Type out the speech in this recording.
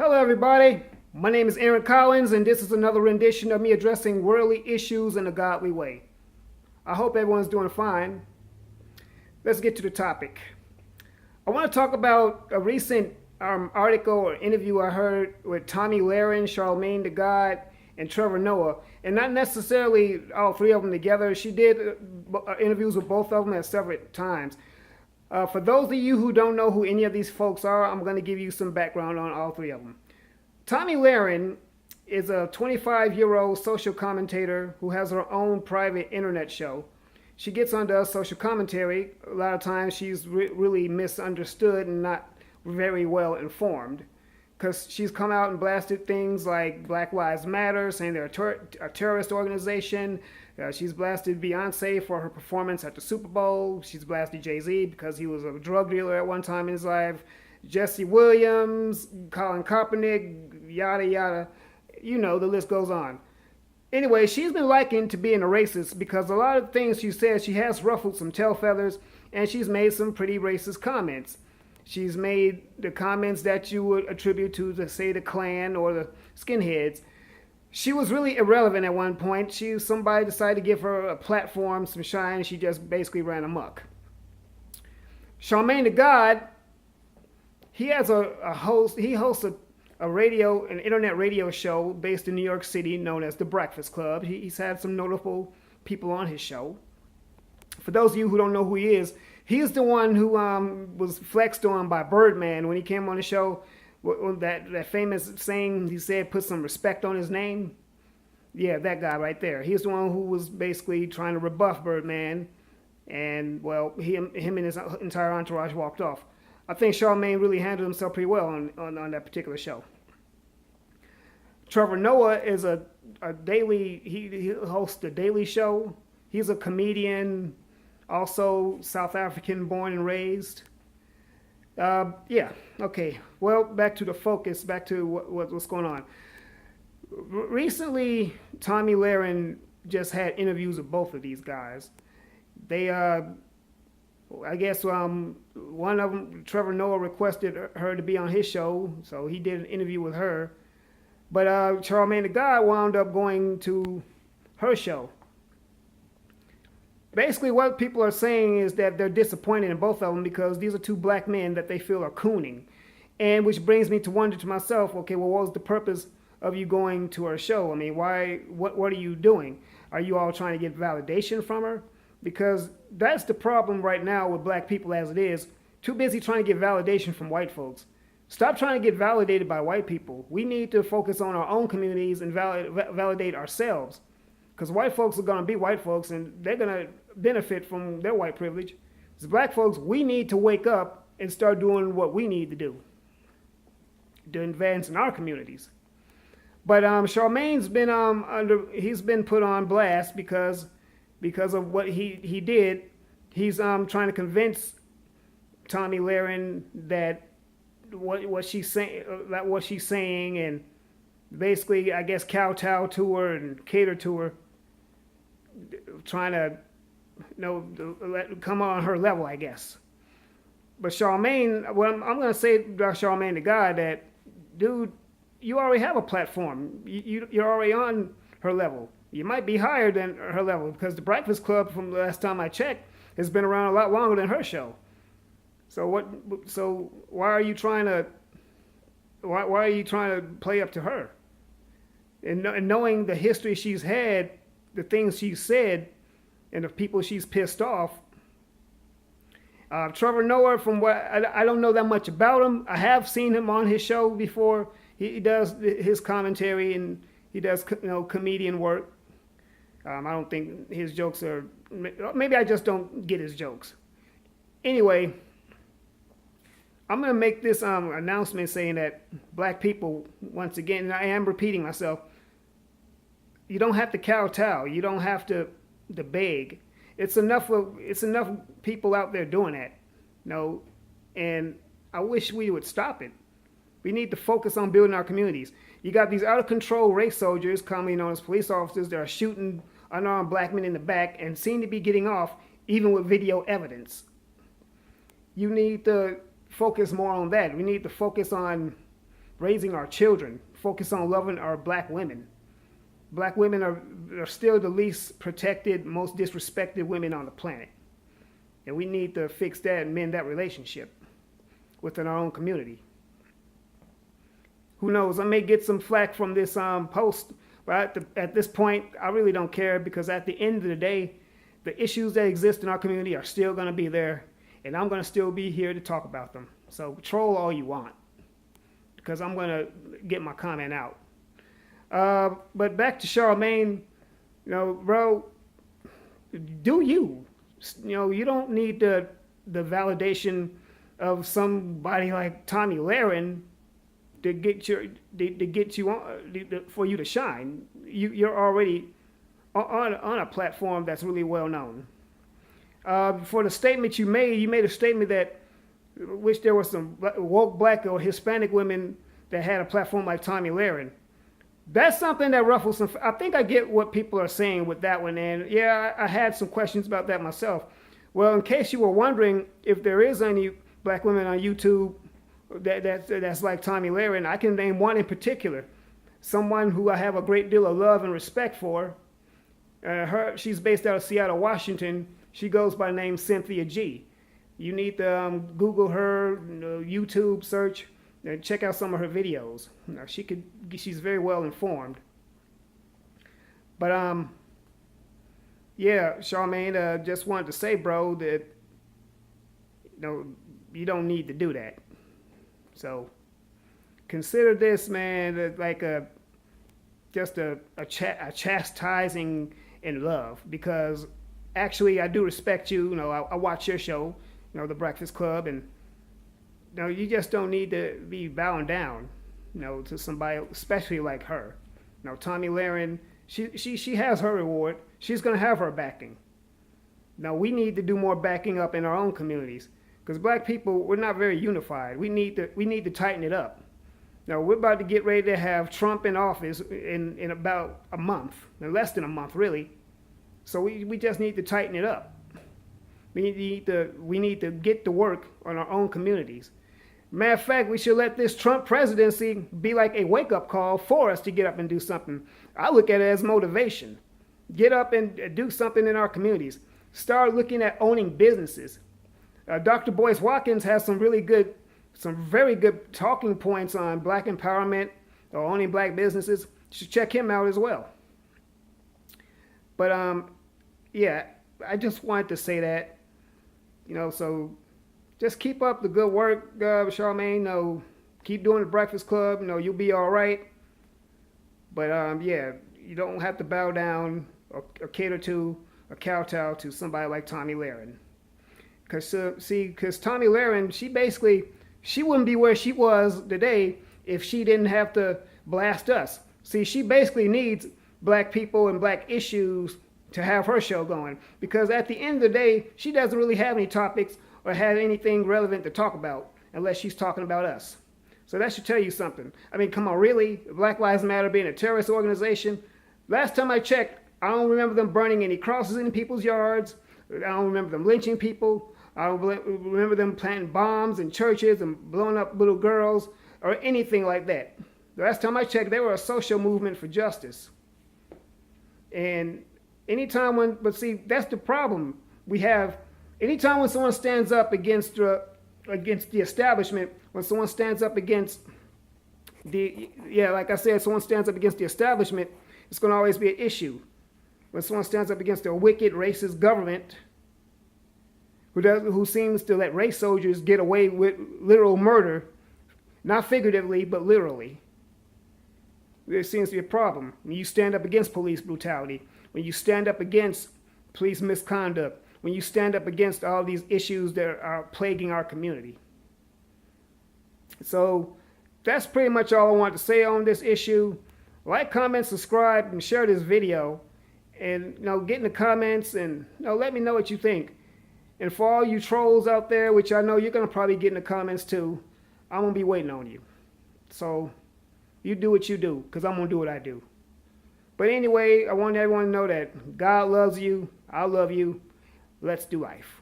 Hello, everybody. My name is Aaron Collins, and this is another rendition of me addressing worldly issues in a godly way. I hope everyone's doing fine. Let's get to the topic. I want to talk about a recent article or interview I heard with Tomi Lahren, Charlmagne the God, and Trevor Noah, and not necessarily all three of them together. She did interviews with both of them at several times. For those of you who don't know who any of these folks are, I'm going to give you some background on all three of them. Tomi Lahren is a 25-year-old social commentator who has her own private internet show. She gets on does social commentary. A lot of times she's really misunderstood and not very well informed, because she's come out and blasted things like Black Lives Matter, saying they're a terrorist organization. She's blasted Beyonce for her performance at the Super Bowl. She's blasted Jay-Z because he was a drug dealer at one time in his life. Jesse Williams, Colin Kaepernick, yada yada. You know, the list goes on. Anyway, she's been likened to being a racist because a lot of things she says, she has ruffled some tail feathers, and she's made some pretty racist comments. She's made the comments that you would attribute to, say, the Klan or the skinheads. She was really irrelevant at one point. Somebody decided to give her a platform, some shine, and she just basically ran amok. Charlmagne the God, he has a host. He hosts an internet radio show based in New York City known as The Breakfast Club. He's had some notable people on his show. For those of you who don't know who he is, he's the one who was flexed on by Birdman when he came on the show. That famous saying he said, "Put some respect on his name." Yeah, that guy right there. He's the one who was basically trying to rebuff Birdman, and well, him and his entire entourage walked off. I think Charlmagne really handled himself pretty well on that particular show. Trevor Noah is a daily. He hosts a daily show. He's a comedian, also South African born and raised. Yeah, okay. Well, back to the focus, back to what's going on. Recently, Tomi Lahren just had interviews with both of these guys. They, I guess one of them, Trevor Noah, requested her to be on his show, so he did an interview with her. But Charlmagne the God wound up going to her show. Basically, what people are saying is that they're disappointed in both of them because these are two black men that they feel are cooning. And which brings me to wonder to myself, okay, well, what was the purpose of you going to her show? I mean, what are you doing? Are you all trying to get validation from her? Because that's the problem right now with black people as it is. Too busy trying to get validation from white folks. Stop trying to get validated by white people. We need to focus on our own communities and validate ourselves. Because white folks are going to be white folks, and they're going to benefit from their white privilege. As black folks, we need to wake up and start doing what we need to do to advance in our communities. But Charlmagne's been he's been put on blast because of what he did. He's trying to convince Tomi Lahren that what she's saying, and basically, I guess, kowtow to her and cater to her, trying to, come on her level, I guess. But Charlmagne, well, I'm going to say about Charlmagne the God that, dude, you already have a platform. You're already on her level. You might be higher than her level because the Breakfast Club, from the last time I checked, has been around a lot longer than her show. So why are you trying to play up to her? And knowing the history she's had, the things she's said, and the people she's pissed off. Trevor Noah, from what I don't know that much about him. I have seen him on his show before. He does his commentary and he does comedian work. I don't think his jokes are. Maybe I just don't get his jokes. Anyway, I'm gonna make this announcement saying that black people, once again, and I am repeating myself, you don't have to kowtow. You don't have to beg. It's enough people out there doing that, and I wish we would stop it. We need to focus on building our communities. You got these out of control race soldiers, commonly known as police officers, that are shooting unarmed black men in the back and seem to be getting off even with video evidence. You need to focus more on that. We need to focus on raising our children, focus on loving our black women. Black women are still the least protected, most disrespected women on the planet. And we need to fix that and mend that relationship within our own community. Who knows? I may get some flack from this post, but at this point, I really don't care, because at the end of the day, the issues that exist in our community are still going to be there, and I'm going to still be here to talk about them. So troll all you want, because I'm going to get my comment out. But back to Charlmagne, bro, do you. You don't need the validation of somebody like Tomi Lahren to get you on, for you to shine. You're already on a platform that's really well known. For the statement you made a statement that wish there were some woke black or Hispanic women that had a platform like Tomi Lahren. That's something that ruffles some. I think I get what people are saying with that one, and yeah, I had some questions about that myself. Well, in case you were wondering if there is any black women on YouTube that's like Tomi Lahren, I can name one in particular, someone who I have a great deal of love and respect for. She's based out of Seattle, Washington. She goes by the name Cynthia G. You need to Google her, YouTube search, and check out some of her videos. She's very well informed. But yeah, Charlmagne, just wanted to say, bro, that you don't need to do that. So consider this, man, like just a chastising in love, because actually I do respect you. I watch your show, The Breakfast Club, and you just don't need to be bowing down, to somebody, especially like her. Tomi Lahren, she has her reward. She's gonna have her backing. Now we need to do more backing up in our own communities, because black people, we're not very unified. We need to tighten it up. Now we're about to get ready to have Trump in office in about a month, less than a month really. So we just need to tighten it up. We need to get to work on our own communities. Matter of fact, we should let this Trump presidency be like a wake-up call for us to get up and do something. I look at it as motivation. Get up and do something in our communities. Start looking at owning businesses. Dr. Boyce Watkins has some very good talking points on black empowerment or owning black businesses. You should check him out as well. But yeah, I just wanted to say that, so just keep up the good work, Charlmagne. Keep doing the Breakfast Club. You'll be all right. But yeah, you don't have to bow down or cater to or kowtow to somebody like Tomi Lahren. Because Tomi Lahren, she wouldn't be where she was today if she didn't have to blast us. See, she basically needs black people and black issues to have her show going. Because at the end of the day, she doesn't really have any topics or have anything relevant to talk about unless she's talking about us. So that should tell you something. I mean, come on, really? Black Lives Matter being a terrorist organization? Last time I checked, I don't remember them burning any crosses in people's yards. I don't remember them lynching people. I don't remember them planting bombs in churches and blowing up little girls or anything like that. The last time I checked, they were a social movement for justice. And but see, that's the problem we have. Anytime when someone stands up against the establishment, when someone stands up against like I said, someone stands up against the establishment, it's going to always be an issue. When someone stands up against a wicked, racist government who seems to let race soldiers get away with literal murder, not figuratively, but literally, there seems to be a problem. When you stand up against police brutality, when you stand up against police misconduct, when you stand up against all these issues that are plaguing our community. So that's pretty much all I want to say on this issue. Like, comment, subscribe, and share this video. And get in the comments and let me know what you think. And for all you trolls out there, which I know you're going to probably get in the comments too, I'm going to be waiting on you. So you do what you do, because I'm going to do what I do. But anyway, I want everyone to know that God loves you. I love you. Let's do life.